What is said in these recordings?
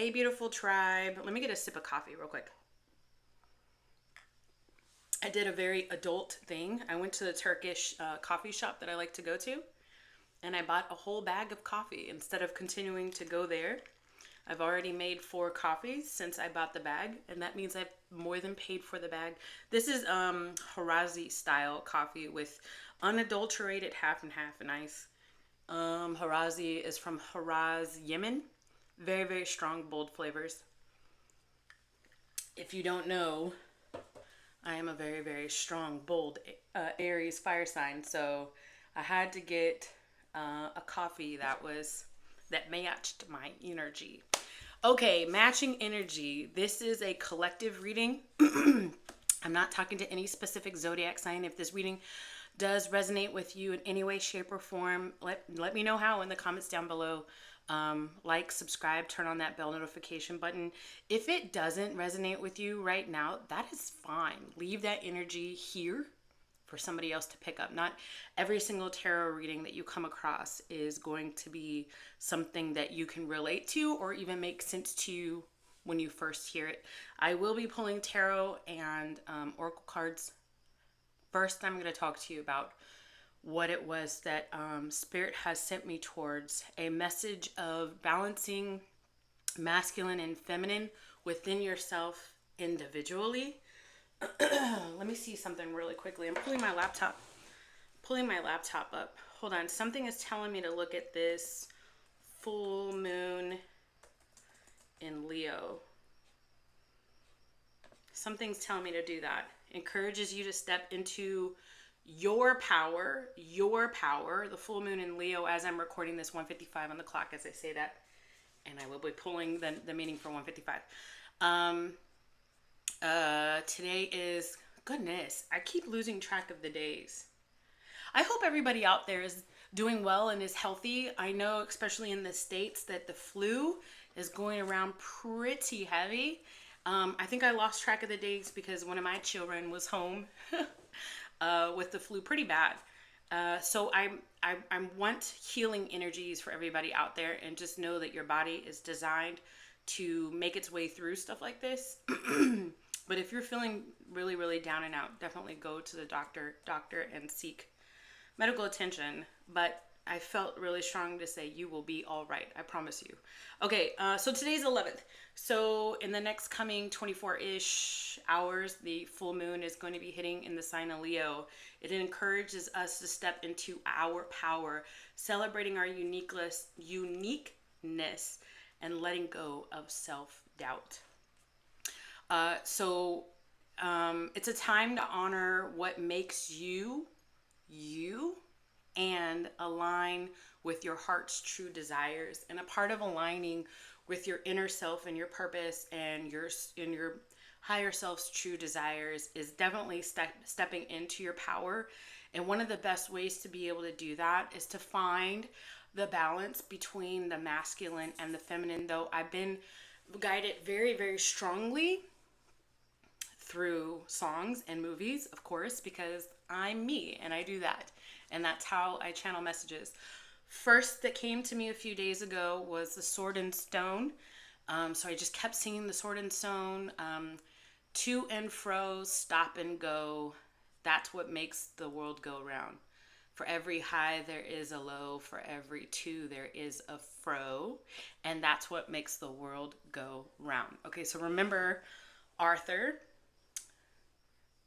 Hey, beautiful tribe. Let me get a sip of coffee real quick. I did a very adult thing. I went to the Turkish coffee shop that I like to go to, and I bought a whole bag of coffee instead of continuing to go there. I've already made 4 coffees since I bought the bag, and that means I've more than paid for the bag. This is Harazi style coffee with unadulterated half and half and ice. Harazi is from Haraz, Yemen. Very, very strong, bold flavors. If you don't know, I am a very, very strong, bold Aries fire sign. So I had to get a coffee that matched my energy. Okay, matching energy. This is a collective reading. I'm not talking to any specific zodiac sign. If this reading does resonate with you in any way, shape, or form, let me know how in the comments down below. Like, subscribe, turn on that bell notification button. If it doesn't resonate with you right now, that is fine. Leave that energy here for somebody else to pick up. Not every single tarot reading that you come across is going to be something that you can relate to or even make sense to you when you first hear it. I will be pulling tarot and oracle cards. First, I'm going to talk to you about what it was that Spirit has sent me towards. A message of balancing masculine and feminine within yourself individually. Let me see something really quickly. I'm pulling my laptop up. Hold on. Something is telling me to look at this full moon in Leo. Something's telling me to do that. Encourages you to step into your power. The full moon in Leo, as I'm recording this, 1:55 on the clock as I say that. And I will be pulling the meaning for 1:55. Today is, goodness, I keep losing track of the days. I hope everybody out there is doing well and is healthy. I know, especially in the States, that the flu is going around pretty heavy. I think I lost track of the days because one of my children was home with the flu pretty bad. So I want healing energies for everybody out there, and just know that your body is designed to make its way through stuff like this. But if you're feeling really, really down and out, definitely go to the doctor and seek medical attention. But I felt really strong to say you will be all right. I promise you. Okay, so today's 11th. So in the next coming 24-ish hours, the full moon is going to be hitting in the sign of Leo. It encourages us to step into our power, celebrating our uniqueness, and letting go of self-doubt. It's a time to honor what makes you, and align with your heart's true desires. And a part of aligning with your inner self and your purpose and your higher self's true desires is definitely stepping into your power. And one of the best ways to be able to do that is to find the balance between the masculine and the feminine. Though I've been guided very, very strongly through songs and movies, of course, because I'm me and I do that. And that's how I channel messages. First that came to me a few days ago was the Sword and Stone. So I just kept singing the Sword and Stone. To and fro, stop and go. That's what makes the world go round. For every high, there is a low. For every to, there is a fro. And that's what makes the world go round. Okay, so remember Arthur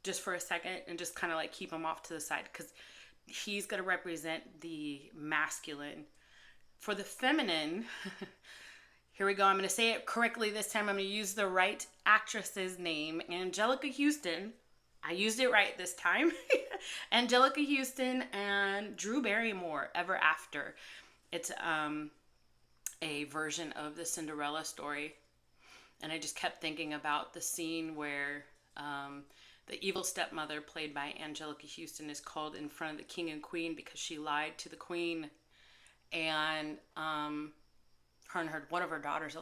just for a second and just kind of like keep him off to the side, because he's going to represent the masculine. For the feminine, here we go. I'm going to say it correctly this time. I'm going to use the right actress's name, Angelica Houston. I used it right this time. Angelica Houston and Drew Barrymore, Ever After. It's a version of the Cinderella story. And I just kept thinking about the scene where the evil stepmother, played by Angelica Houston, is called in front of the king and queen because she lied to the queen. And her and one of her daughters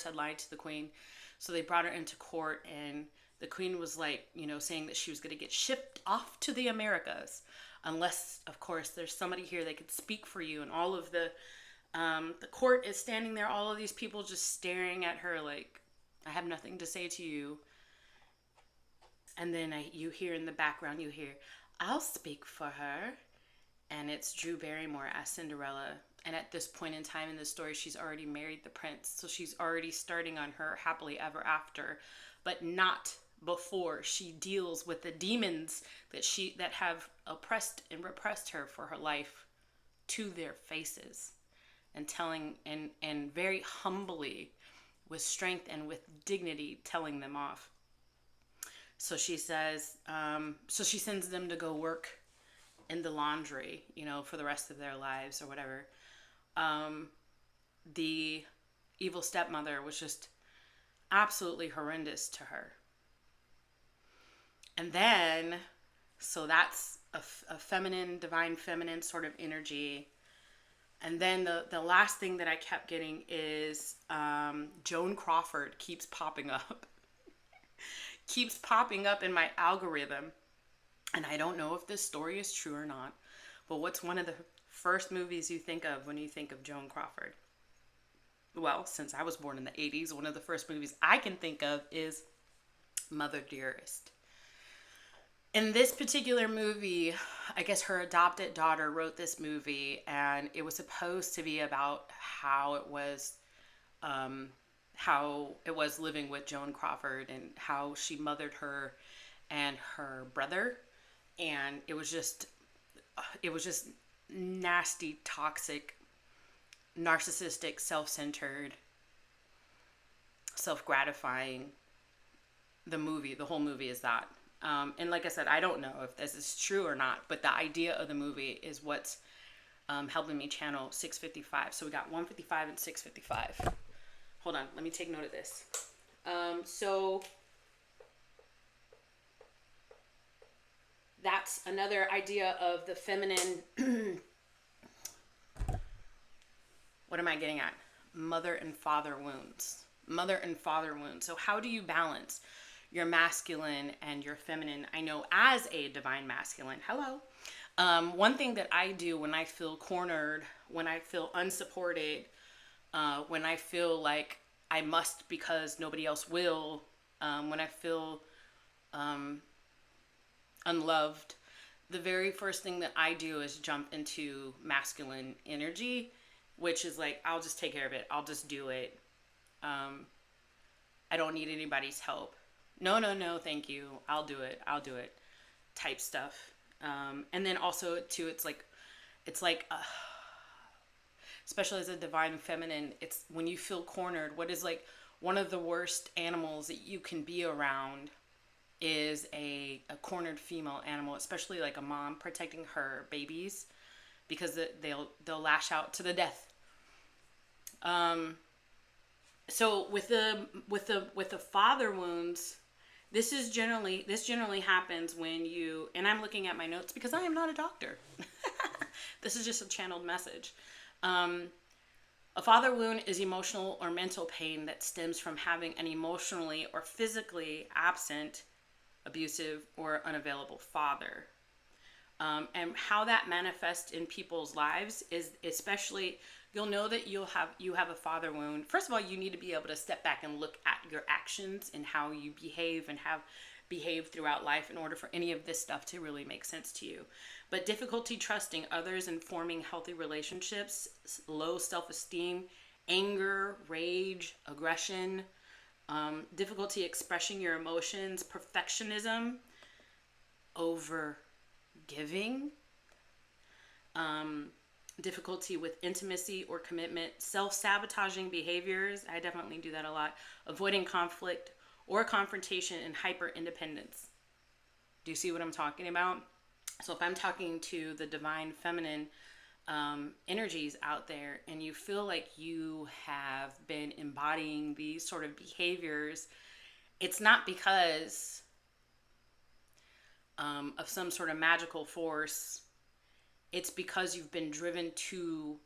had lied to the queen. So they brought her into court, and the queen was like, saying that she was going to get shipped off to the Americas. Unless, of course, there's somebody here that could speak for you. And all of the The court is standing there, all of these people just staring at her like, I have nothing to say to you. And then you hear in the background, you hear, I'll speak for her. And it's Drew Barrymore as Cinderella. And at this point in time in the story, she's already married the prince. So she's already starting on her happily ever after, but not before she deals with the demons that have oppressed and repressed her for her life to their faces, and telling and very humbly, with strength and with dignity, telling them off. So she says, so she sends them to go work in the laundry, for the rest of their lives or whatever. The evil stepmother was just absolutely horrendous to her. And then, so that's a feminine, divine feminine sort of energy. And then the last thing that I kept getting is Joan Crawford keeps popping up. Keeps popping up in my algorithm. And I don't know if this story is true or not, but what's one of the first movies you think of when you think of Joan Crawford? Well, since I was born in the 80s, one of the first movies I can think of is Mother Dearest. In this particular movie, I guess her adopted daughter wrote this movie, and it was supposed to be about how it was living with Joan Crawford and how she mothered her and her brother. And it was just nasty, toxic, narcissistic, self-centered, self-gratifying. The whole movie is that. And like I said, I don't know if this is true or not, but the idea of the movie is what's helping me channel 655. So we got 155 and 655. Hold on, let me take note of this. So that's another idea of the feminine. What am I getting at? Mother and father wounds. Mother and father wounds. So how do you balance your masculine and your feminine? I know as a divine masculine, hello. One thing that I do when I feel cornered, when I feel unsupported, when I feel like I must because nobody else will, when I feel unloved, the very first thing that I do is jump into masculine energy, which is like, I'll just take care of it. I'll just do it. I don't need anybody's help. No, thank you. I'll do it type stuff. And then also too, it's like, especially as a divine feminine, it's when you feel cornered, what is like one of the worst animals that you can be around is a cornered female animal, especially like a mom protecting her babies, because they'll lash out to the death. So with the father wounds, this generally happens when you, and I'm looking at my notes because I am not a doctor. This is just a channeled message. A father wound is emotional or mental pain that stems from having an emotionally or physically absent, abusive, or unavailable father. And how that manifests in people's lives is, especially, you'll know that you have a father wound. First of all, you need to be able to step back and look at your actions and how you behave and have behaved throughout life in order for any of this stuff to really make sense to you. But difficulty trusting others and forming healthy relationships, low self-esteem, anger, rage, aggression, difficulty expressing your emotions, perfectionism, over giving, difficulty with intimacy or commitment, self-sabotaging behaviors. I definitely do that a lot. Avoiding conflict or confrontation, and hyper independence. Do you see what I'm talking about? So if I'm talking to the divine feminine energies out there, and you feel like you have been embodying these sort of behaviors, it's not because of some sort of magical force. It's because you've been driven to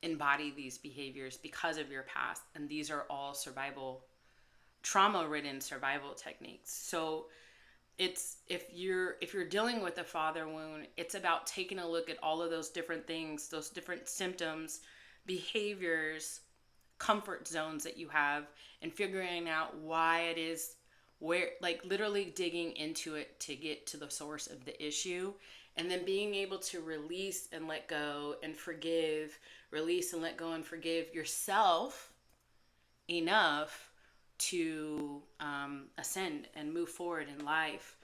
embody these behaviors because of your past. And these are all trauma-ridden survival techniques. So it's, if you're dealing with a father wound, it's about taking a look at all of those different things, those different symptoms, behaviors, comfort zones that you have, and figuring out why it is, where, like literally digging into it to get to the source of the issue, and then being able to release and let go and forgive, release and let go and forgive yourself enough to ascend and move forward in life,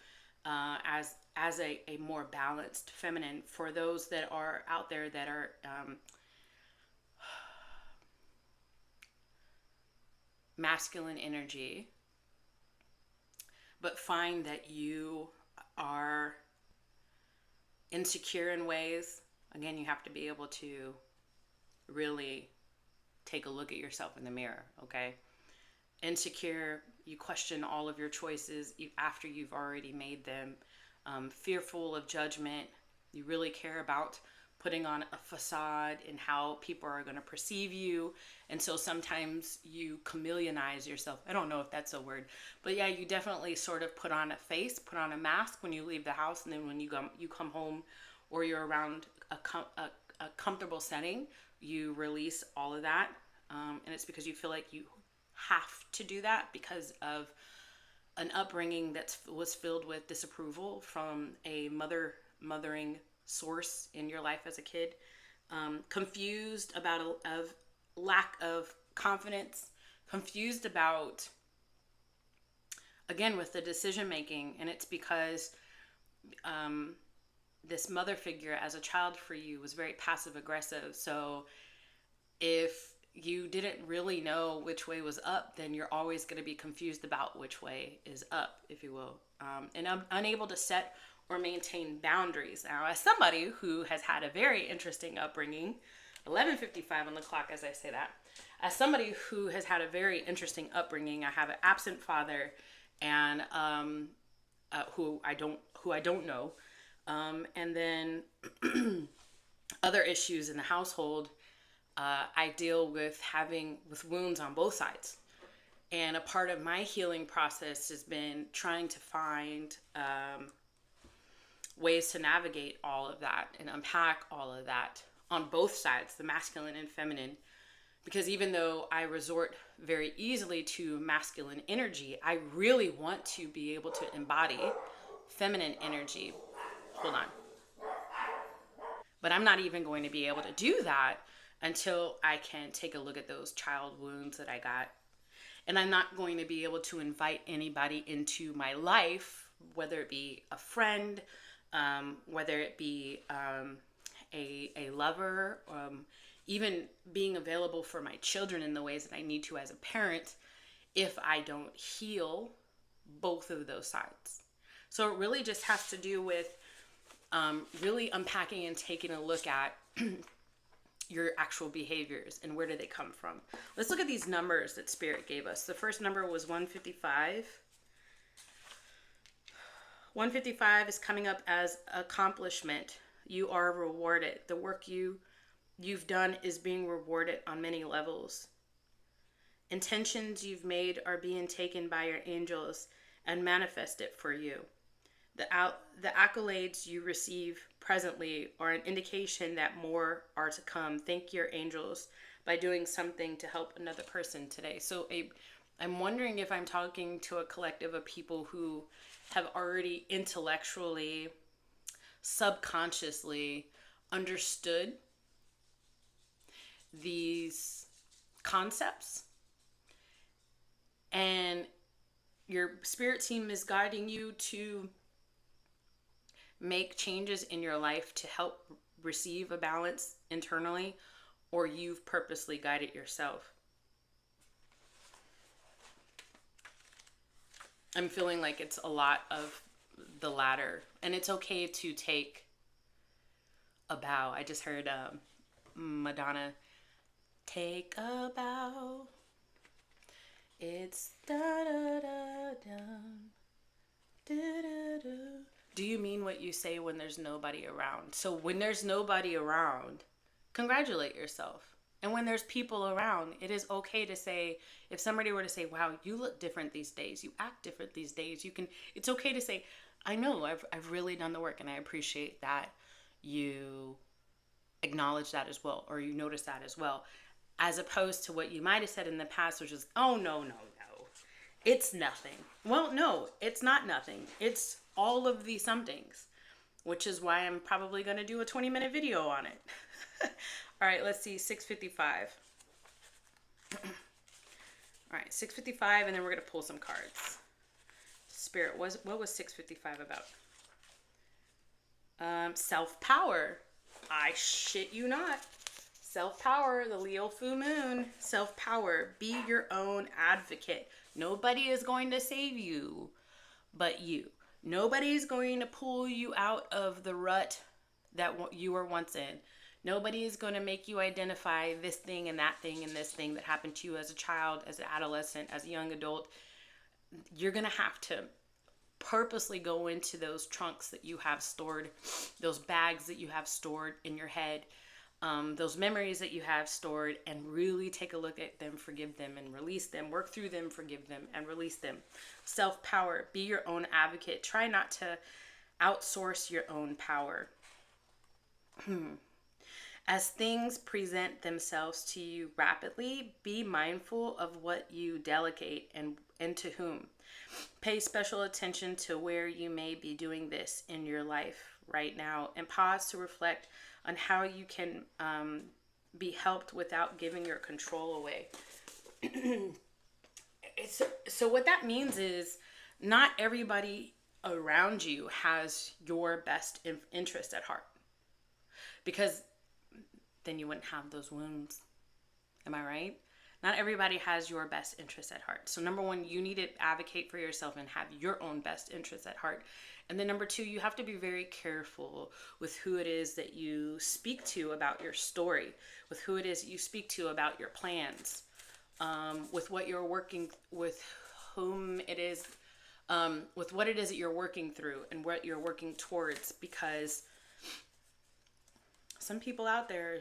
as a more balanced feminine. For those that are out there that are masculine energy, but find that you are insecure in ways, again, you have to be able to really take a look at yourself in the mirror, okay? Insecure, you question all of your choices after you've already made them. Fearful of judgment, you really care about putting on a facade and how people are going to perceive you. And so sometimes you chameleonize yourself. I don't know if that's a word, but yeah, you definitely sort of put on a face, put on a mask when you leave the house. And then when you come home, or you're around a comfortable setting, you release all of that. And it's because you feel like you have to do that because of an upbringing that was filled with disapproval from a mothering source in your life as a kid. Confused about a lack of confidence, confused about, again, with the decision making. And it's because this mother figure as a child for you was very passive aggressive. So if you didn't really know which way was up, then you're always going to be confused about which way is up, if you will. And I'm unable to set or maintain boundaries. Now, as somebody who has had a very interesting upbringing, 11:55 on the clock as I say that, as somebody who has had a very interesting upbringing, I have an absent father, and who I don't know, and then other issues in the household. I deal with wounds on both sides. And a part of my healing process has been trying to find ways to navigate all of that and unpack all of that on both sides, the masculine and feminine. Because even though I resort very easily to masculine energy, I really want to be able to embody feminine energy. Hold on. But I'm not even going to be able to do that until I can take a look at those child wounds that I got. And I'm not going to be able to invite anybody into my life, whether it be a friend, whether it be a lover, even being available for my children in the ways that I need to as a parent, if I don't heal both of those sides. So it really just has to do with really unpacking and taking a look at your actual behaviors and where do they come from. Let's look at these numbers that Spirit gave us. The first number was 155. 155 is coming up as accomplishment. You are rewarded. The work you've done is being rewarded on many levels. Intentions you've made are being taken by your angels and manifested for you. The accolades you receive presently are an indication that more are to come. Thank your angels by doing something to help another person today. So I'm wondering if I'm talking to a collective of people who have already intellectually, subconsciously understood these concepts, and your spirit team is guiding you to make changes in your life to help receive a balance internally, or you've purposely guided yourself. I'm feeling like it's a lot of the latter, and it's okay to take a bow. I just heard Madonna, take a bow. It's da da da da da da da. Do you mean what you say when there's nobody around? So when there's nobody around, congratulate yourself. And when there's people around, it is okay to say, if somebody were to say, wow, you look different these days, you act different these days, it's okay to say, I know, I've really done the work, and I appreciate that you acknowledge that as well, or you notice that as well, as opposed to what you might have said in the past, which is, oh, no, no, no, it's nothing. Well, no, it's not nothing. It's all of these somethings, which is why I'm probably going to do a 20-minute video on it. All right, let's see, 655. All right, 655, and then we're going to pull some cards. Spirit, what was 655 about? Self-power. I shit you not. Self-power, the Leo full moon. Self-power. Be your own advocate. Nobody is going to save you but you. Nobody is going to pull you out of the rut that you were once in. Nobody is going to make you identify this thing and that thing and this thing that happened to you as a child, as an adolescent, as a young adult. You're going to have to purposely go into those trunks that you have stored, those bags that you have stored in your head, those memories that you have stored, and really take a look at them, forgive them, and release them. Work through them, forgive them, and release them. Self-power. Be your own advocate. Try not to outsource your own power. As things present themselves to you rapidly, be mindful of what you delegate and to whom. Pay special attention to where you may be doing this in your life right now, and pause to reflect on how you can be helped without giving your control away. So what that means is not everybody around you has your best interest at heart, because then you wouldn't have those wounds. Am I right? Not everybody has your best interest at heart. So number one, you need to advocate for yourself and have your own best interests at heart. And then number two, you have to be very careful with who it is that you speak to about your story, with who it is you speak to about your plans, with what you're working with, whom it is, with what it is that you're working through and what you're working towards, because some people out there,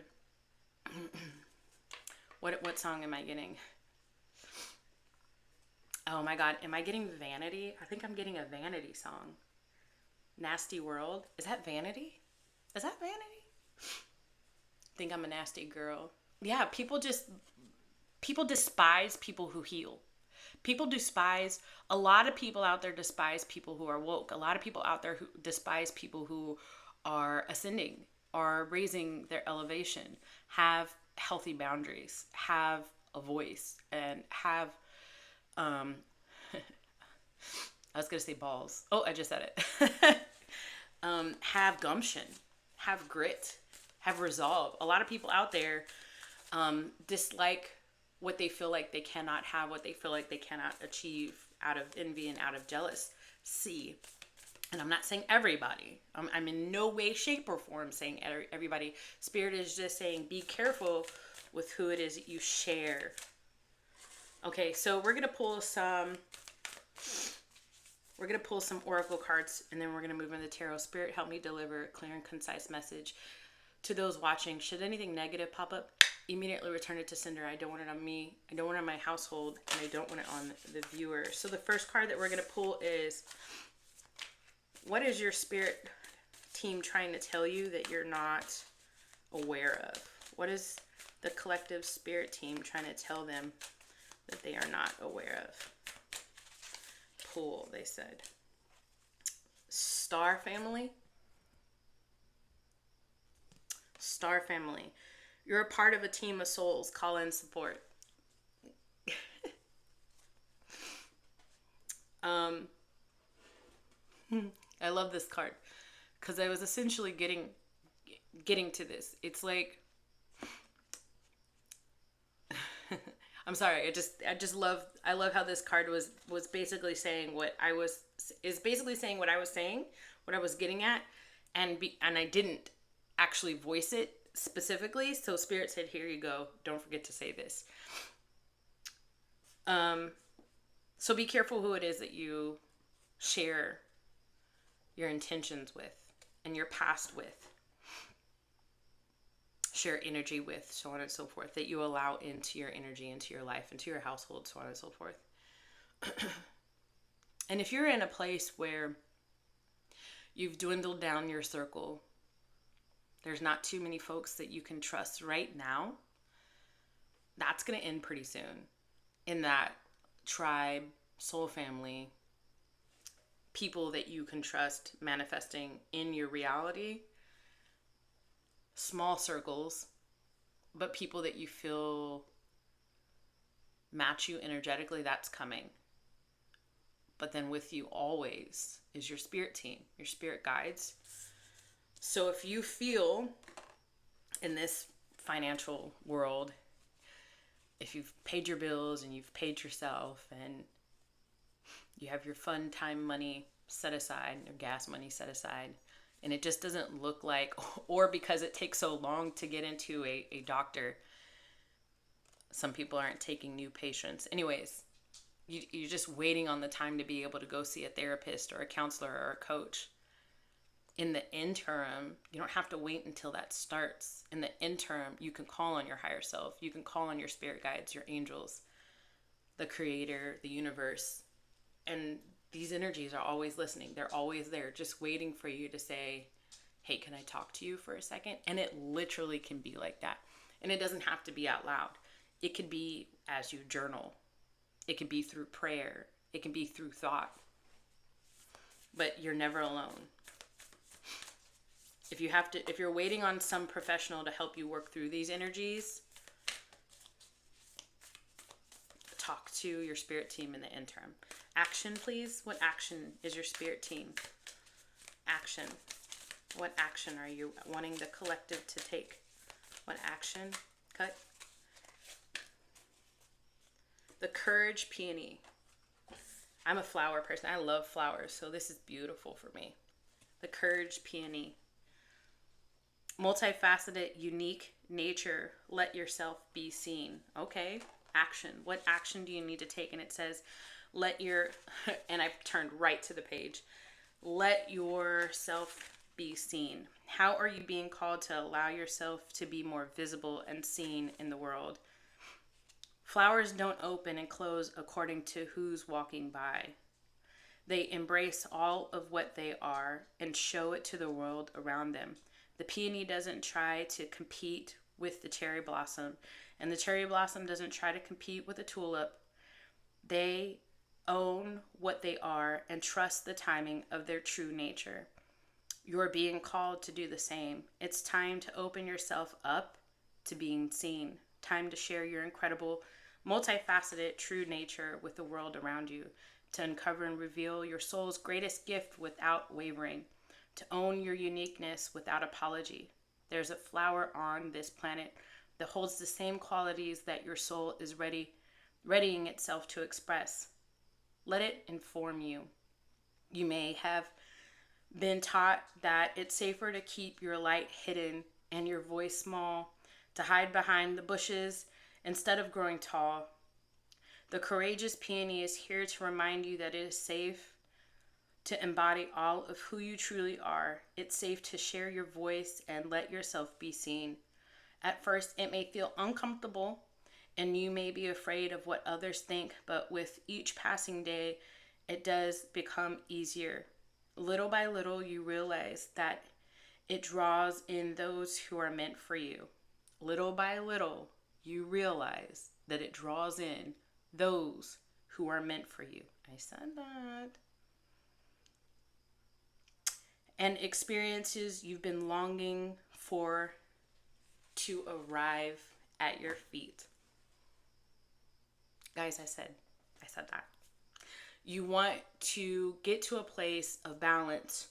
what song am I getting? Oh my God, am I getting Vanity? I think I'm getting a Vanity song. Nasty World. Is that Vanity? Is that Vanity? I think I'm a nasty girl. Yeah, people despise people who heal. A lot of people out there despise people who are woke. A lot of people out there who despise people who are ascending, are raising their elevation, have healthy boundaries, have a voice, and have I was gonna say balls. Oh, I just said it. Have gumption, have grit, have resolve. A lot of people out there dislike what they feel like they cannot have, what they feel like they cannot achieve, out of envy and out of jealousy. And I'm not saying everybody. I'm in no way, shape, or form saying everybody. Spirit is just saying be careful with who it is that you share. Okay, so we're gonna pull some oracle cards, and then we're gonna move into the tarot. Spirit, help me deliver a clear and concise message to those watching. Should anything negative pop up, immediately return it to sender. I don't want it on me. I don't want it on my household, and I don't want it on the viewer. So the first card that we're gonna pull is, what is your spirit team trying to tell you that you're not aware of? What is the collective spirit team trying to tell them that they are not aware of? Pull, they said. Star family. Star family. You're a part of a team of souls. Call in support. I love this card because I was essentially getting to this. It's like, I'm sorry. I love how this card was basically saying what I was saying, what I was getting at, and I didn't actually voice it specifically. So Spirit said, here you go. Don't forget to say this. So be careful who it is that you share your intentions with and your past with, share energy with, so on and so forth, that you allow into your energy, into your life, into your household, so on and so forth. And if you're in a place where you've dwindled down your circle, There's not too many folks that you can trust right now. That's going to end pretty soon. In that tribe, soul family, people that you can trust manifesting in your reality, small circles, but people that you feel match you energetically, that's coming. But then with you always is your spirit team, your spirit guides. So if you feel in this financial world, if you've paid your bills and you've paid yourself and you have your fun time money set aside, your gas money set aside, and it just doesn't look like, or because it takes so long to get into a doctor, some people aren't taking new patients. Anyways, you're just waiting on the time to be able to go see a therapist or a counselor or a coach. In the interim, you don't have to wait until that starts. In the interim, you can call on your higher self. You can call on your spirit guides, your angels, the creator, the universe. And these energies are always listening. They're always there, just waiting for you to say, hey, can I talk to you for a second? And it literally can be like that. And it doesn't have to be out loud. It could be as you journal. It can be through prayer. It can be through thought. But you're never alone. If you're waiting on some professional to help you work through these energies, talk to your spirit team in the interim. Action, please. What action is your spirit team? Action. What action are you wanting the collective to take? What action? Cut. The Courage Peony. I'm a flower person. I love flowers, so this is beautiful for me. The Courage Peony. Multifaceted, unique nature. Let yourself be seen. Okay. Action. What action do you need to take? And it says, and I've turned right to the page. Let yourself be seen. How are you being called to allow yourself to be more visible and seen in the world? Flowers don't open and close according to who's walking by. They embrace all of what they are and show it to the world around them. The peony doesn't try to compete with the cherry blossom, and the cherry blossom doesn't try to compete with the tulip. They own what they are and trust the timing of their true nature. You're being called to do the same. It's time to open yourself up to being seen. Time to share your incredible, multifaceted, true nature with the world around you. To uncover and reveal your soul's greatest gift without wavering. To own your uniqueness without apology. There's a flower on this planet that holds the same qualities that your soul is readying itself to express. Let it inform you. You may have been taught that it's safer to keep your light hidden and your voice small, to hide behind the bushes instead of growing tall. The courageous peony is here to remind you that it is safe to embody all of who you truly are. It's safe to share your voice and let yourself be seen. At first, it may feel uncomfortable and you may be afraid of what others think, but with each passing day, it does become easier. Little by little, you realize that it draws in those who are meant for you. Little by little, you realize that it draws in those who are meant for you. I said that. And experiences you've been longing for to arrive at your feet. Guys, I said that. You want to get to a place of balance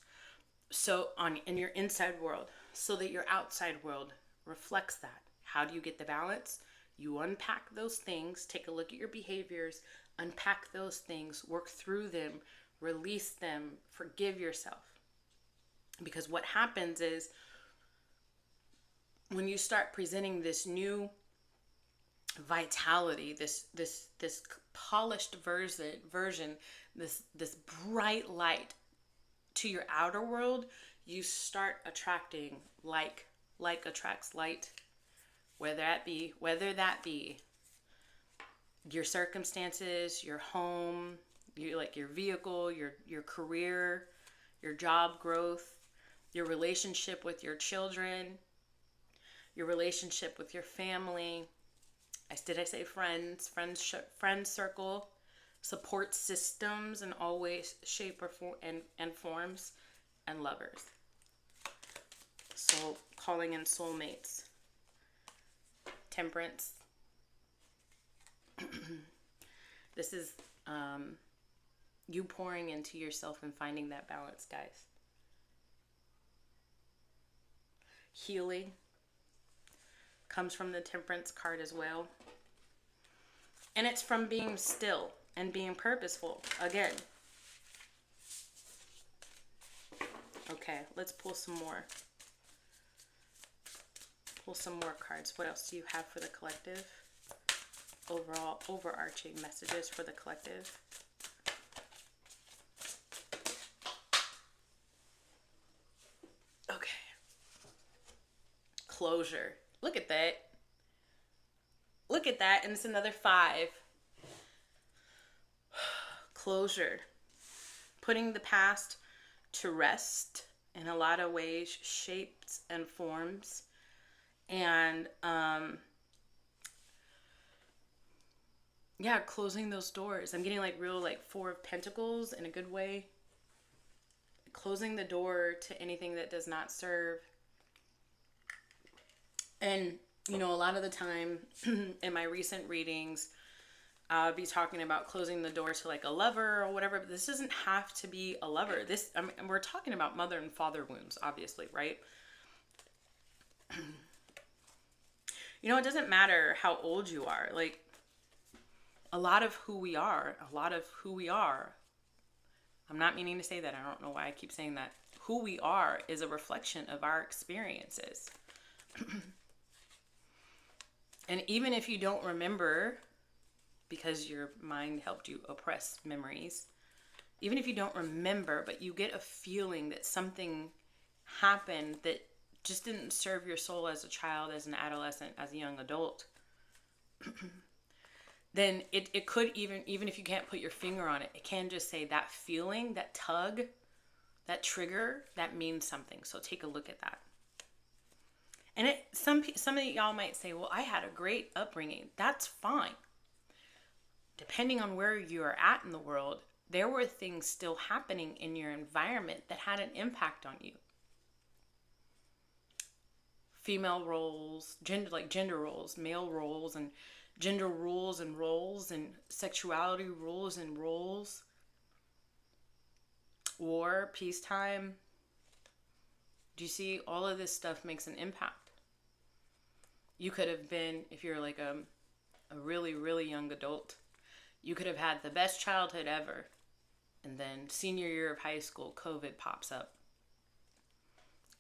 in your inside world so that your outside world reflects that. How do you get the balance? You unpack those things, take a look at your behaviors, unpack those things, work through them, release them, forgive yourself. Because what happens is when you start presenting this new vitality, this polished version, this bright light to your outer world, you start attracting like attracts like, whether that be your circumstances, your home, your vehicle, your career, your job growth, your relationship with your children, your relationship with your family. Did I say friends? Friend circle, support systems in all ways, shape, or form, and forms, and lovers. So calling in soulmates. Temperance. This is you pouring into yourself and finding that balance, guys. Healing comes from the Temperance card as well. And it's from being still and being purposeful. Again. Okay, let's pull some more. Pull some more cards. What else do you have for the collective? Overall, overarching messages for the collective. Okay. Closure. Look at that. Look at that. And it's another 5. Closure. Putting the past to rest in a lot of ways, shapes and forms. And yeah, closing those doors. I'm getting like real like 4 of Pentacles in a good way. Closing the door to anything that does not serve. And, you know, a lot of the time in my recent readings, I'll be talking about closing the door to like a lover or whatever. But this doesn't have to be a lover. We're talking about mother and father wounds, obviously, right? You know, it doesn't matter how old you are. Like, a lot of who we are, I'm not meaning to say that. I don't know why I keep saying that. Who we are is a reflection of our experiences. And even if you don't remember, because your mind helped you oppress memories, even if you don't remember, but you get a feeling that something happened that just didn't serve your soul as a child, as an adolescent, as a young adult, then it could, even if you can't put your finger on it, it can just say that feeling, that tug, that trigger, that means something. So take a look at that. And some of y'all might say, well, I had a great upbringing. That's fine. Depending on where you are at in the world, there were things still happening in your environment that had an impact on you. Female roles, gender roles, male roles, and gender rules and roles, and sexuality rules and roles. War, peacetime. Do you see? All of this stuff makes an impact. You could have been, if you're like a really, really young adult, you could have had the best childhood ever. And then senior year of high school, COVID pops up.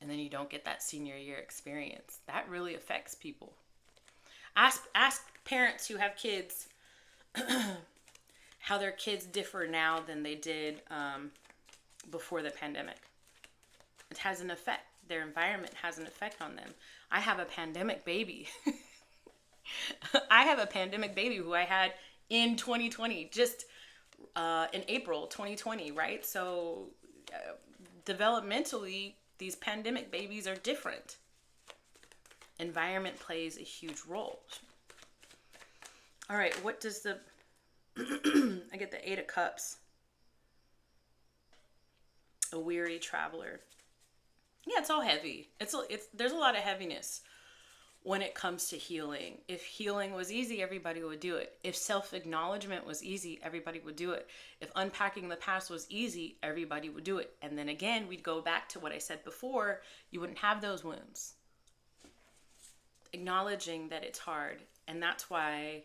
And then you don't get that senior year experience. That really affects people. Ask parents who have kids how their kids differ now than they did before the pandemic. It has an effect. Their environment has an effect on them. I have a pandemic baby. I have a pandemic baby who I had in 2020, just in April 2020, right? So developmentally, these pandemic babies are different. Environment plays a huge role. All right, what does the... I get the 8 of Cups. A weary traveler. Yeah, it's all heavy. There's a lot of heaviness when it comes to healing. If healing was easy, everybody would do it. If self-acknowledgement was easy, everybody would do it. If unpacking the past was easy, everybody would do it. And then again, we'd go back to what I said before. You wouldn't have those wounds. Acknowledging that it's hard. And that's why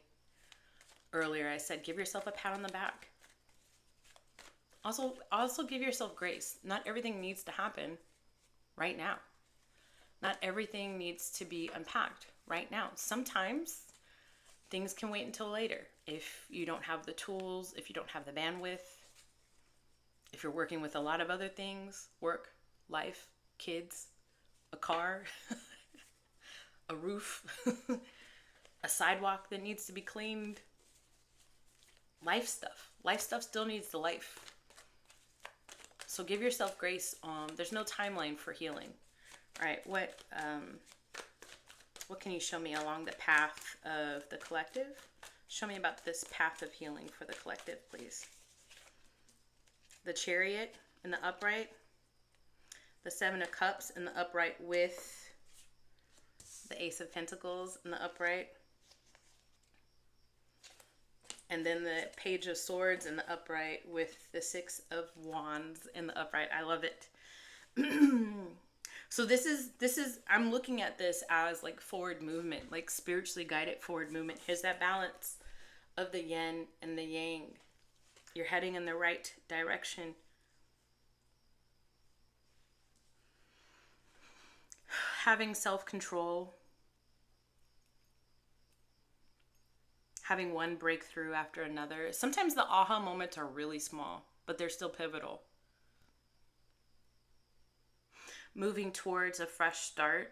earlier I said, give yourself a pat on the back. Also give yourself grace. Not everything needs to happen right now. Not everything needs to be unpacked right now. Sometimes things can wait until later. If you don't have the tools, if you don't have the bandwidth, if you're working with a lot of other things, work, life, kids, a car, a roof, a sidewalk that needs to be cleaned, life stuff. Life stuff still needs the life. So give yourself grace. There's no timeline for healing. All right, what can you show me along the path of the collective? Show me about this path of healing for the collective, please. The Chariot in the upright, the Seven of Cups in the upright with the Ace of Pentacles in the upright, and then the Page of Swords in the upright with the Six of Wands in the upright. I love it. So this is I'm looking at this as like forward movement, like spiritually guided forward movement. Here's that balance of the yin and the yang. You're heading in the right direction. Having self-control. Having one breakthrough after another. Sometimes the aha moments are really small, but they're still pivotal. Moving towards a fresh start,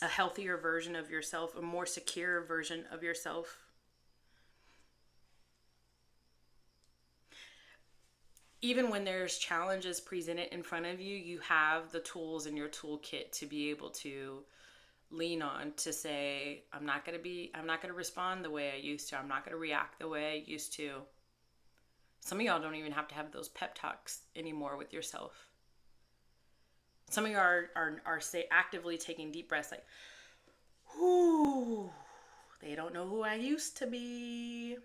a healthier version of yourself, a more secure version of yourself. Even when there's challenges presented in front of you, you have the tools in your toolkit to be able to lean on, to say, I'm not going to respond the way I used to. I'm not going to react the way I used to. Some of y'all don't even have to have those pep talks anymore with yourself. Some of you are say actively taking deep breaths like, whoo, they don't know who I used to be.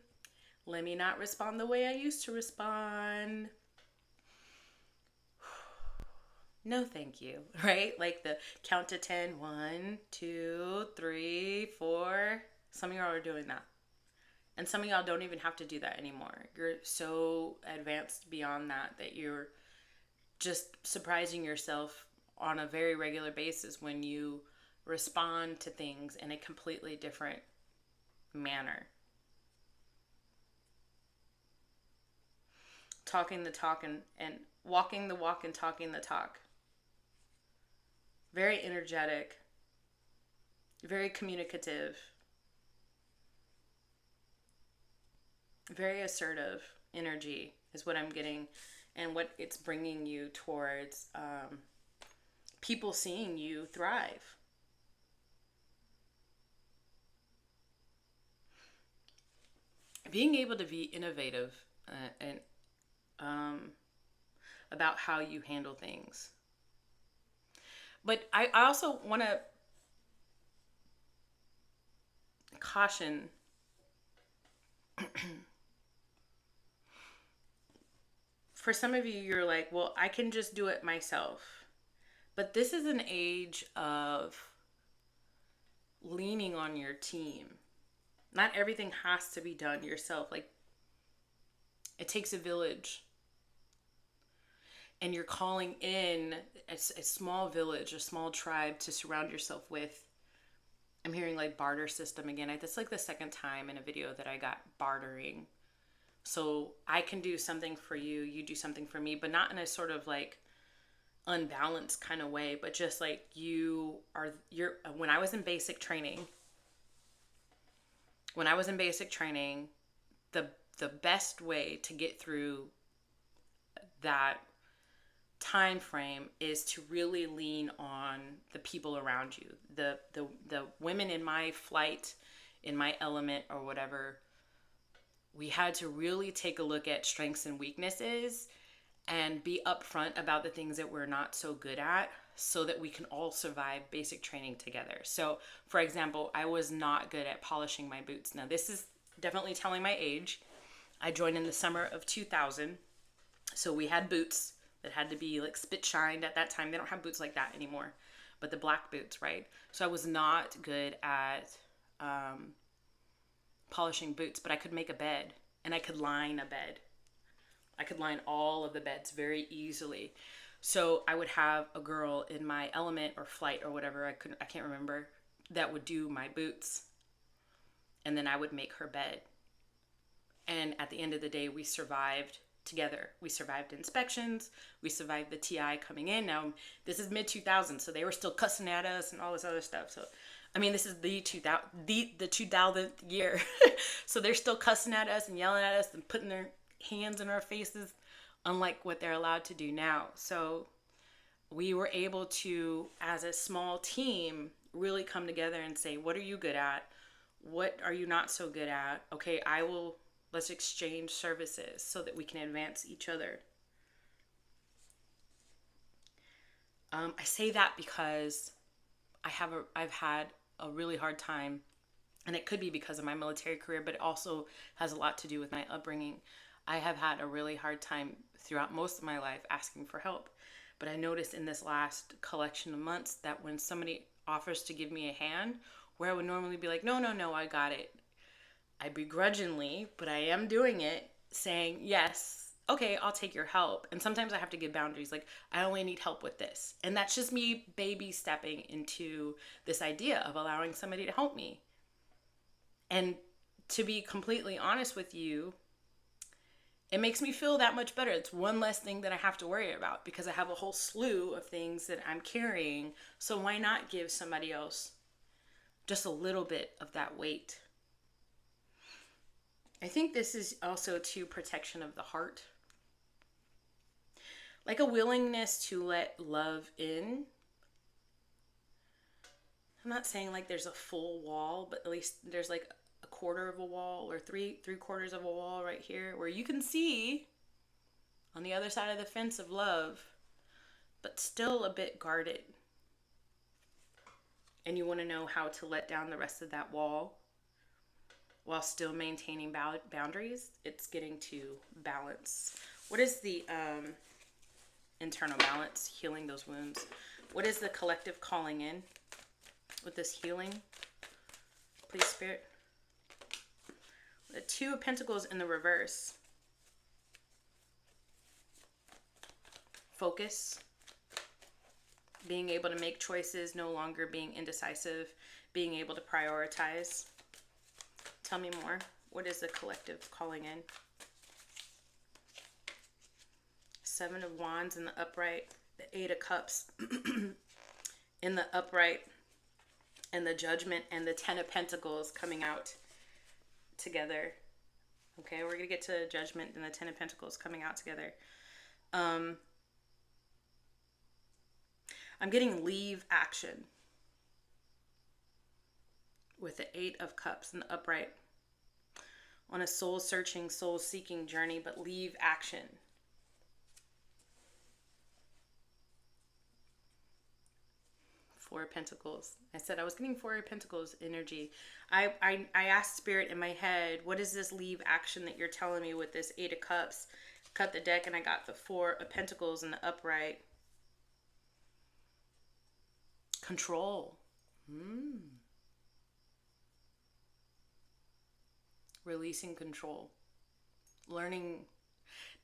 Let me not respond the way I used to respond. No, thank you, right? Like the count to 10, 1, 2, 3, 4. Some of y'all are doing that. And some of y'all don't even have to do that anymore. You're so advanced beyond that you're just surprising yourself on a very regular basis when you respond to things in a completely different manner. Talking the talk and walking the walk and talking the talk. Very energetic. Very communicative. Very assertive energy is what I'm getting, and what it's bringing you towards people seeing you thrive. Being able to be innovative and about how you handle things. But I also want to caution for some of you, you're like, well, I can just do it myself. But this is an age of leaning on your team. Not everything has to be done yourself. Like, it takes a village. And you're calling in a small village, a small tribe to surround yourself with. I'm hearing like barter system again. That's like the second time in a video that I got bartering. So I can do something for you, you do something for me, but not in a sort of like unbalanced kind of way, but just like when I was in basic training, the best way to get through that time frame is to really lean on the people around you. The women in my flight, in my element or whatever, we had to really take a look at strengths and weaknesses and be upfront about the things that we're not so good at so that we can all survive basic training together. So, for example, I was not good at polishing my boots. Now, this is definitely telling my age. I joined in the summer of 2000. So we had boots that had to be like spit shined at that time. They don't have boots like that anymore, but the black boots, right? So I was not good at polishing boots, but I could make a bed and I could line a bed. I could line all of the beds very easily. So I would have a girl in my element or flight or whatever, I can't remember, that would do my boots. And then I would make her bed. And at the end of the day, we survived together. We survived inspections. We survived the TI coming in. Now, this is mid-2000s, so they were still cussing at us and all this other stuff. So, I mean, this is the 2000th year. So they're still cussing at us and yelling at us and putting their hands in our faces unlike what they're allowed to do now. So we were able to, as a small team, really come together and say, what are you good at? What are you not so good at? Okay, let's exchange services so that we can advance each other. I say that because I've had a really hard time, and it could be because of my military career, but it also has a lot to do with my upbringing. I have had a really hard time throughout most of my life asking for help. But I noticed in this last collection of months that when somebody offers to give me a hand, where I would normally be like, no, no, no, I got it, I begrudgingly, but I am doing it, saying, yes, okay, I'll take your help. And sometimes I have to give boundaries, like, I only need help with this. And that's just me baby stepping into this idea of allowing somebody to help me. And to be completely honest with you, it makes me feel that much better. It's one less thing that I have to worry about because I have a whole slew of things that I'm carrying. So why not give somebody else just a little bit of that weight? I think this is also to protection of the heart. Like a willingness to let love in. I'm not saying like there's a full wall, but at least there's like a quarter of a wall or three quarters of a wall right here where you can see on the other side of the fence of love, but still a bit guarded. And you want to know how to let down the rest of that wall while still maintaining boundaries. It's getting to balance. What is the internal balance? Healing those wounds. What is the collective calling in with this healing? Please, Spirit. The Two of Pentacles in the reverse. Focus. Being able to make choices, no longer being indecisive, being able to prioritize. Tell me more. What is the collective calling in? Seven of Wands in the upright, the Eight of Cups in the upright, and the Judgment and the Ten of Pentacles coming out together. Okay, we're going to get to Judgment and the Ten of Pentacles coming out together. I'm getting leave action with the Eight of Cups in the upright. On a soul-searching, soul-seeking journey, but leave action. Four of Pentacles. I said I was getting Four of Pentacles energy. I asked Spirit in my head, what is this leave action that you're telling me with this Eight of Cups? Cut the deck and I got the Four of Pentacles in the upright. Control. Releasing control. Learning.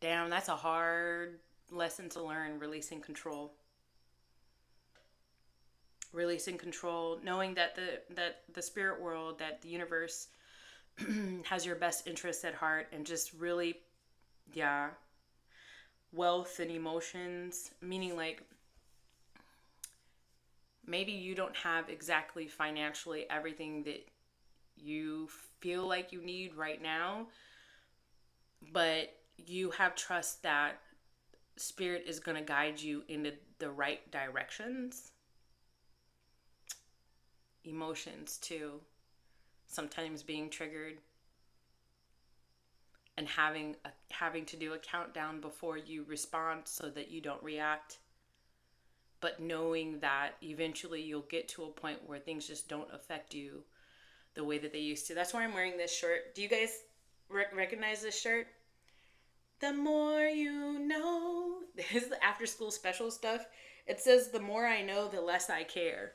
Damn, that's a hard lesson to learn, releasing control. Releasing control, knowing that the spirit world, that the universe has your best interests at heart, and just really, yeah, wealth and emotions, meaning like maybe you don't have exactly financially everything that you feel like you need right now, but you have trust that Spirit is going to guide you into the right directions. Emotions too, sometimes being triggered and having to do a countdown before you respond so that you don't react, but knowing that eventually you'll get to a point where things just don't affect you the way that they used to. That's why I'm wearing this shirt. Do you guys recognize this shirt? The more you know. This is the after school special stuff. It says, the more I know, the less I care.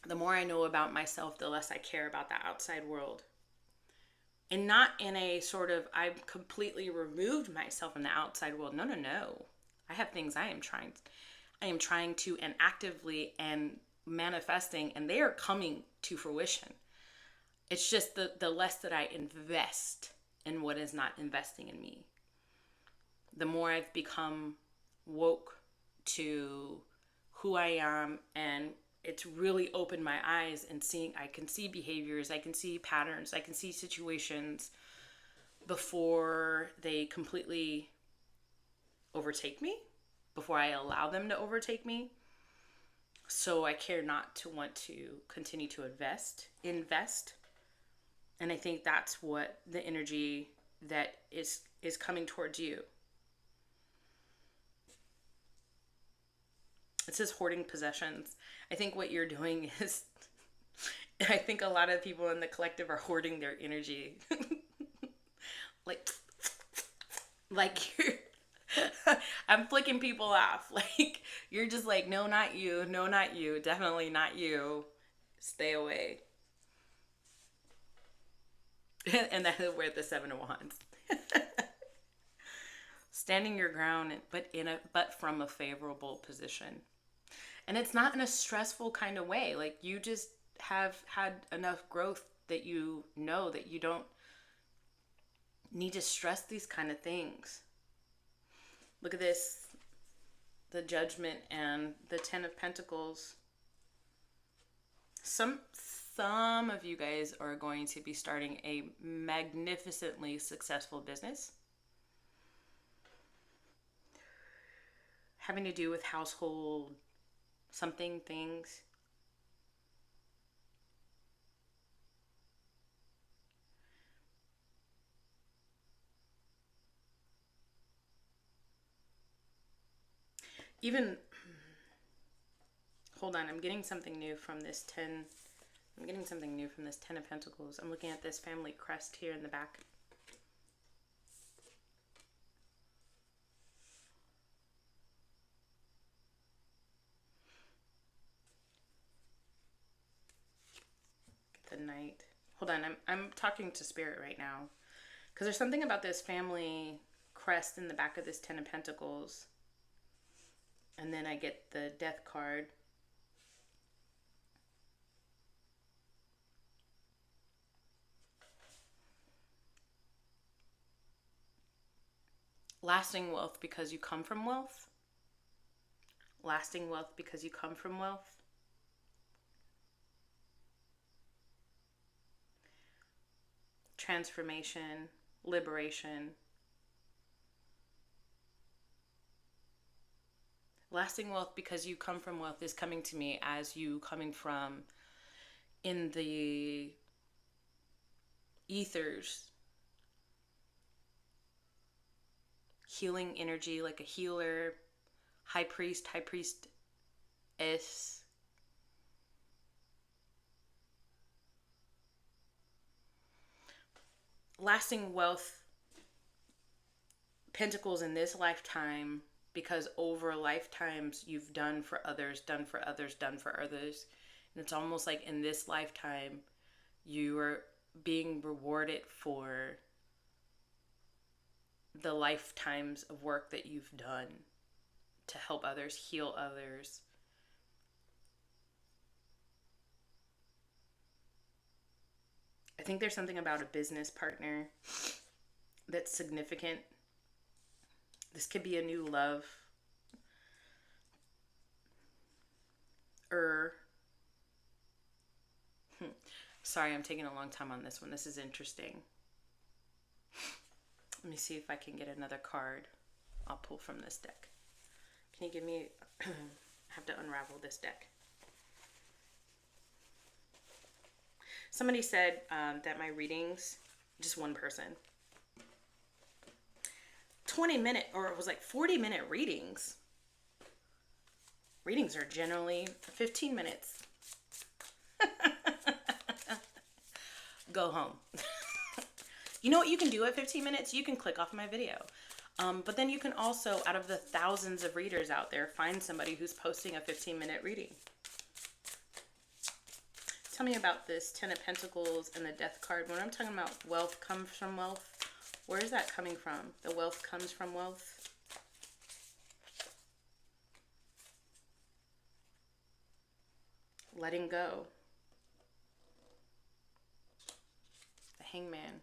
The more I know about myself, the less I care about the outside world. And not in a sort of, I've completely removed myself from the outside world. No, no, no. I have things I am trying to and actively and manifesting, and they are coming to fruition. It's just the less that I invest in what is not investing in me. The more I've become woke to who I am, and it's really opened my eyes and I can see behaviors, I can see patterns, I can see situations before they completely overtake me, before I allow them to overtake me. So I care not to want to continue to invest. And I think that's what the energy that is coming towards you. It says hoarding possessions. I think what you're doing is, I think a lot of people in the collective are hoarding their energy. like like you're I'm flicking people off. Like you're just like, no, not you, no, not you, definitely not you, stay away. And that's where the Seven of Wands. Standing your ground, but from a favorable position. And it's not in a stressful kind of way. Like you just have had enough growth that you know that you don't need to stress these kind of things. Look at this, the Judgment and the Ten of Pentacles. Some of you guys are going to be starting a magnificently successful business having to do with household things. Even, hold on, I'm getting something new from this 10. I'm getting something new from this Ten of Pentacles. I'm looking at this family crest here in the back. The Knight. Hold on, I'm talking to Spirit right now. Because there's something about this family crest in the back of this Ten of Pentacles. And then I get the Death card. Lasting wealth because you come from wealth. Lasting wealth because you come from wealth. Transformation, liberation. Lasting wealth because you come from wealth is coming to me as you coming from in the ethers. Healing energy, like a healer, high priestess. Lasting wealth, pentacles in this lifetime, because over lifetimes you've done for others. And it's almost like in this lifetime you are being rewarded for the lifetimes of work that you've done to help others, heal others. I think there's something about a business partner that's significant. This could be a new love. Sorry, I'm taking a long time on this one. This is interesting. Let me see if I can get another card. I'll pull from this deck. Can you give me... I have to unravel this deck. Somebody said that my readings, just one person, 20-minute, or it was like 40-minute readings. Readings are generally 15 minutes. Go home. You know what you can do at 15 minutes? You can click off my video. But then you can also, out of the thousands of readers out there, find somebody who's posting a 15-minute reading. Tell me about this Ten of Pentacles and the Death card. When I'm talking about wealth comes from wealth, where is that coming from? The wealth comes from wealth. Letting go. The Hangman.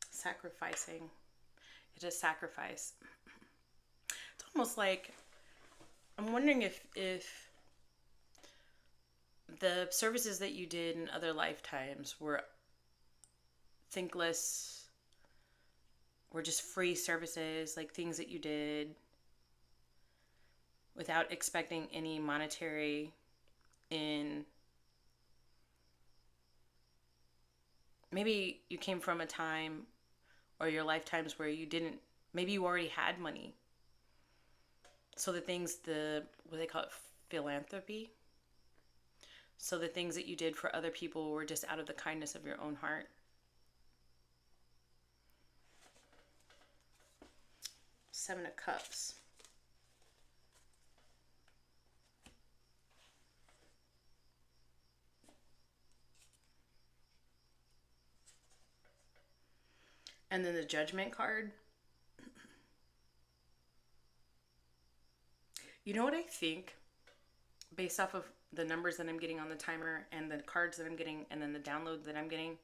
Sacrificing. It is sacrifice. It's almost like, I'm wondering if the services that you did in other lifetimes were thankless, were just free services, like things that you did without expecting any monetary in. Maybe you came from a time or your lifetimes where you didn't, maybe you already had money. So the things, what do they call it, philanthropy? So the things that you did for other people were just out of the kindness of your own heart. Seven of Cups. And then the Judgment card. You know what I think? Based off of the numbers that I'm getting on the timer and the cards that I'm getting and then the download that I'm getting,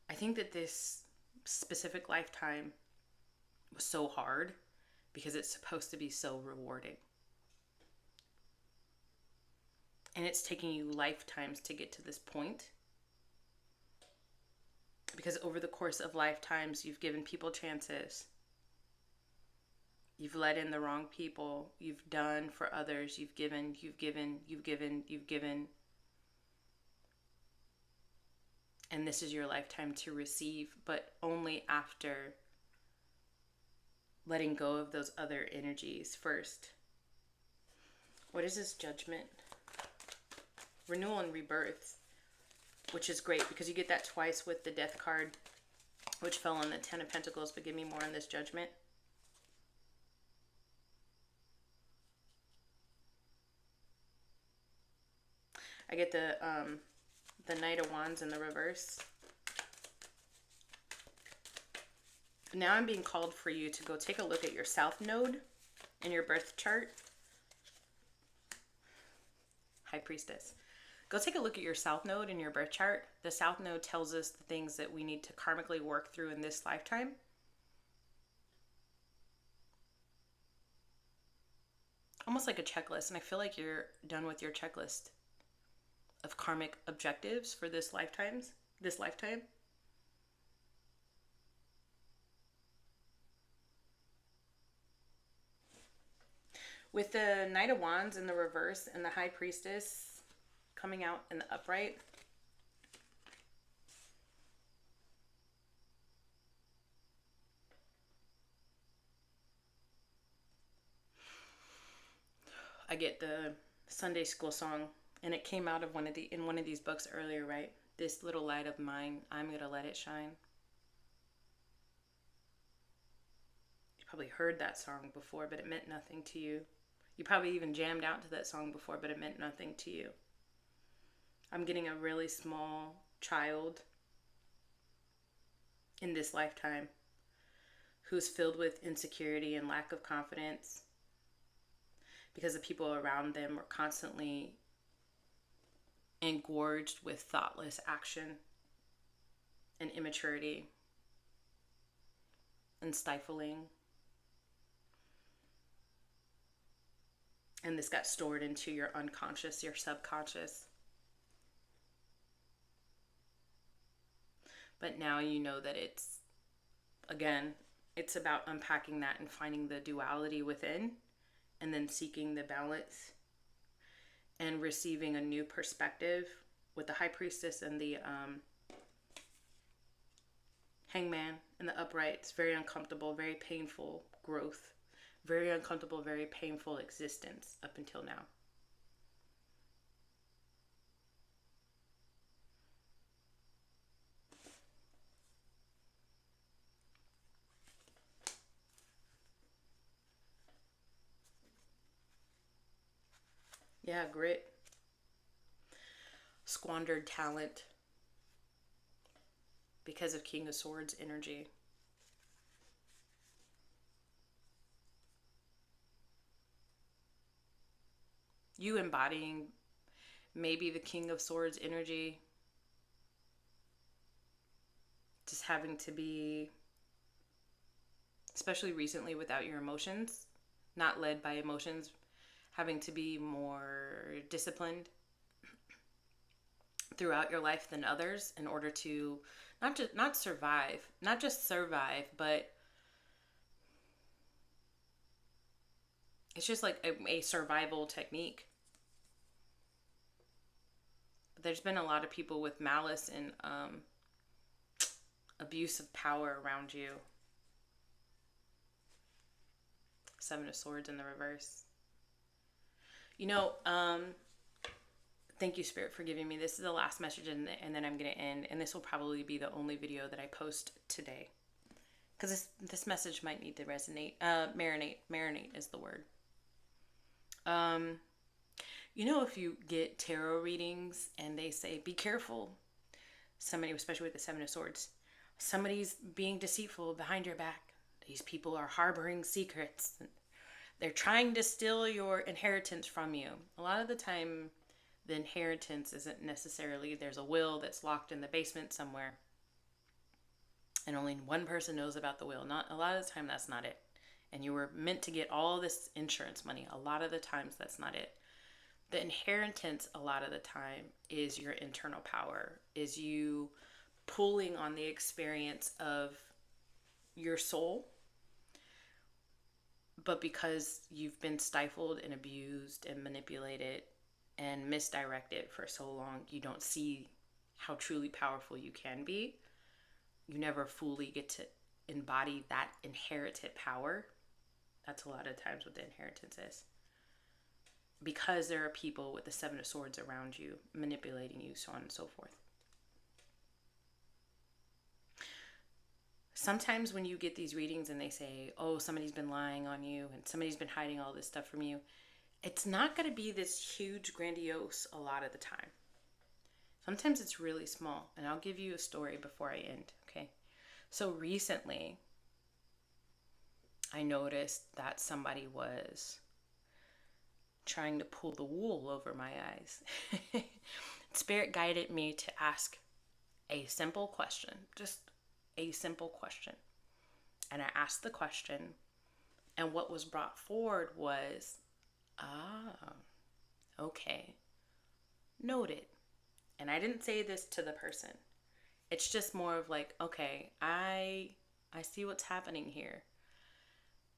I think that this specific lifetime was so hard because it's supposed to be so rewarding. And it's taking you lifetimes to get to this point. Because over the course of lifetimes, you've given people chances. You've let in the wrong people. You've done for others. You've given, you've given, you've given, you've given. And this is your lifetime to receive, but only after letting go of those other energies first. What is this Judgment? Renewal and rebirth, which is great because you get that twice with the Death card, which fell on the Ten of Pentacles, but give me more on this Judgment. I get the Knight of Wands in the reverse. Now I'm being called for you to go take a look at your South Node in your birth chart. High Priestess. Go take a look at your South Node in your birth chart. The South Node tells us the things that we need to karmically work through in this lifetime. Almost like a checklist. And I feel like you're done with your checklist of karmic objectives for this lifetime. With the Knight of Wands in the reverse and the High Priestess coming out in the upright, I get the Sunday school song, and it came out of one of these books earlier, right? This little light of mine, I'm gonna let it shine. You probably heard that song before, but it meant nothing to you. You probably even jammed out to that song before, but it meant nothing to you. I'm getting a really small child in this lifetime who's filled with insecurity and lack of confidence because the people around them are constantly engorged with thoughtless action and immaturity and stifling. And this got stored into your unconscious, your subconscious. But now you know that it's about unpacking that and finding the duality within and then seeking the balance and receiving a new perspective with the High Priestess and the Hangman and the upright. It's very uncomfortable, very painful growth, very uncomfortable, very painful existence up until now. Yeah, grit. Squandered talent because of King of Swords energy. You embodying maybe the King of Swords energy. Just having to be, especially recently, without your emotions, not led by emotions, having to be more disciplined throughout your life than others in order to not just survive, but it's just like a survival technique. But there's been a lot of people with malice and abuse of power around you. Seven of Swords in the reverse. You know, thank you, Spirit, for giving me. This is the last message, and then I'm going to end. And this will probably be the only video that I post today. Because this message might need to resonate. Marinate is the word. You know, if you get tarot readings and they say, be careful. Somebody, especially with the Seven of Swords, somebody's being deceitful behind your back. These people are harboring secrets. They're trying to steal your inheritance from you. A lot of the time, the inheritance isn't necessarily, there's a will that's locked in the basement somewhere. And only one person knows about the will. Not a lot of the time, that's not it. And you were meant to get all this insurance money. A lot of the times, that's not it. The inheritance, a lot of the time, is your internal power. Is you pulling on the experience of your soul. But because you've been stifled and abused and manipulated and misdirected for so long, you don't see how truly powerful you can be. You never fully get to embody that inherited power. That's a lot of times what the inheritance is. Because there are people with the Seven of Swords around you, manipulating you, so on and so forth. Sometimes when you get these readings and they say, oh, somebody's been lying on you and somebody's been hiding all this stuff from you, it's not going to be this huge, grandiose a lot of the time. Sometimes it's really small. And I'll give you a story before I end, okay? So recently, I noticed that somebody was trying to pull the wool over my eyes. Spirit guided me to ask a simple question, just a simple question. And I asked the question, and what was brought forward was, okay, noted. And I didn't say this to the person. It's just more of like, okay, I see what's happening here.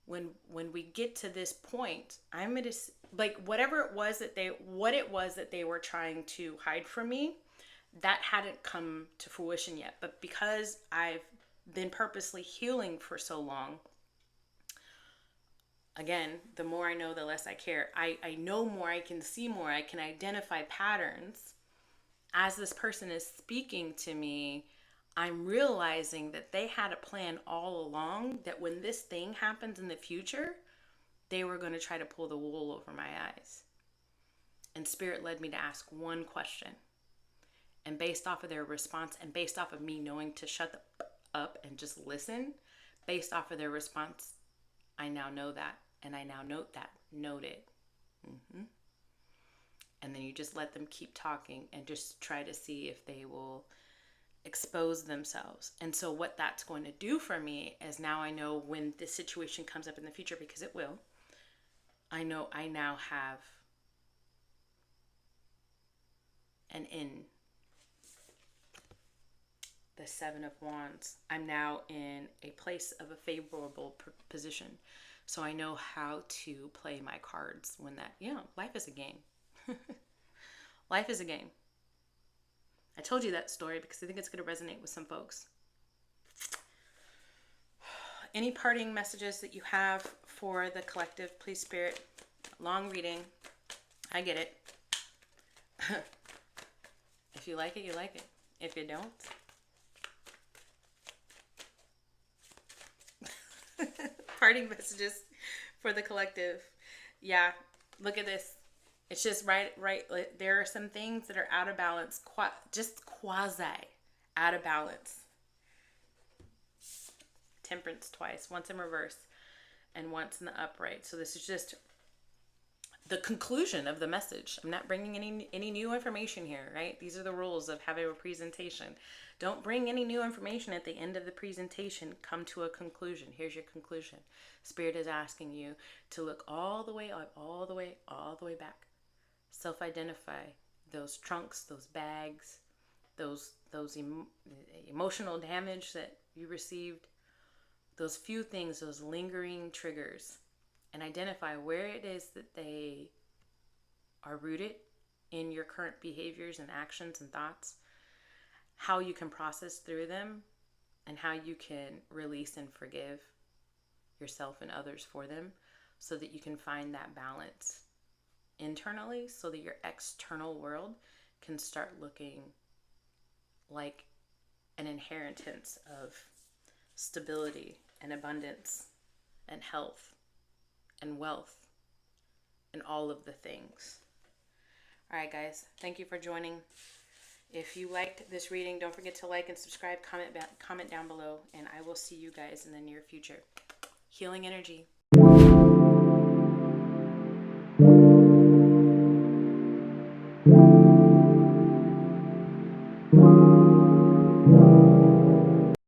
When we get to this point, I'm gonna, like, what it was that they were trying to hide from me, that hadn't come to fruition yet. But because I've been purposely healing for so long, again, the more I know, the less I care. I know more, I can see more, I can identify patterns. As this person is speaking to me, I'm realizing that they had a plan all along, that when this thing happens in the future, they were going to try to pull the wool over my eyes. And Spirit led me to ask one question. And based off of their response, and based off of me knowing to shut up and just listen, based off of their response, I now know that. And I now note that. Note it. And then you just let them keep talking and just try to see if they will expose themselves. And so what that's going to do for me is, now I know when this situation comes up in the future, because it will, I know I now have an in. The Seven of Wands. I'm now in a place of a favorable position. So I know how to play my cards when that, life is a game. Life is a game. I told you that story because I think it's going to resonate with some folks. Any parting messages that you have for the collective, please, Spirit? Long reading. I get it. If you like it, you like it. If you don't, parting messages for the collective. Yeah, look at this. It's just right. There are some things that are out of balance, just quasi out of balance. Temperance twice, once in reverse and once in the upright. So this is just the conclusion of the message. I'm not bringing any new information here, right? These are the rules of having a presentation. Don't bring any new information at the end of the presentation. Come to a conclusion. Here's your conclusion. Spirit is asking you to look all the way up, all the way back. Self-identify those trunks, those bags, those emotional damage that you received, those few things, those lingering triggers, and identify where it is that they are rooted in your current behaviors and actions and thoughts, how you can process through them, and how you can release and forgive yourself and others for them, so that you can find that balance internally, so that your external world can start looking like an inheritance of stability and abundance and health and wealth and all of the things. All right, guys, thank you for joining. If you liked this reading, don't forget to like and subscribe, comment down below, and I will see you guys in the near future. Healing energy.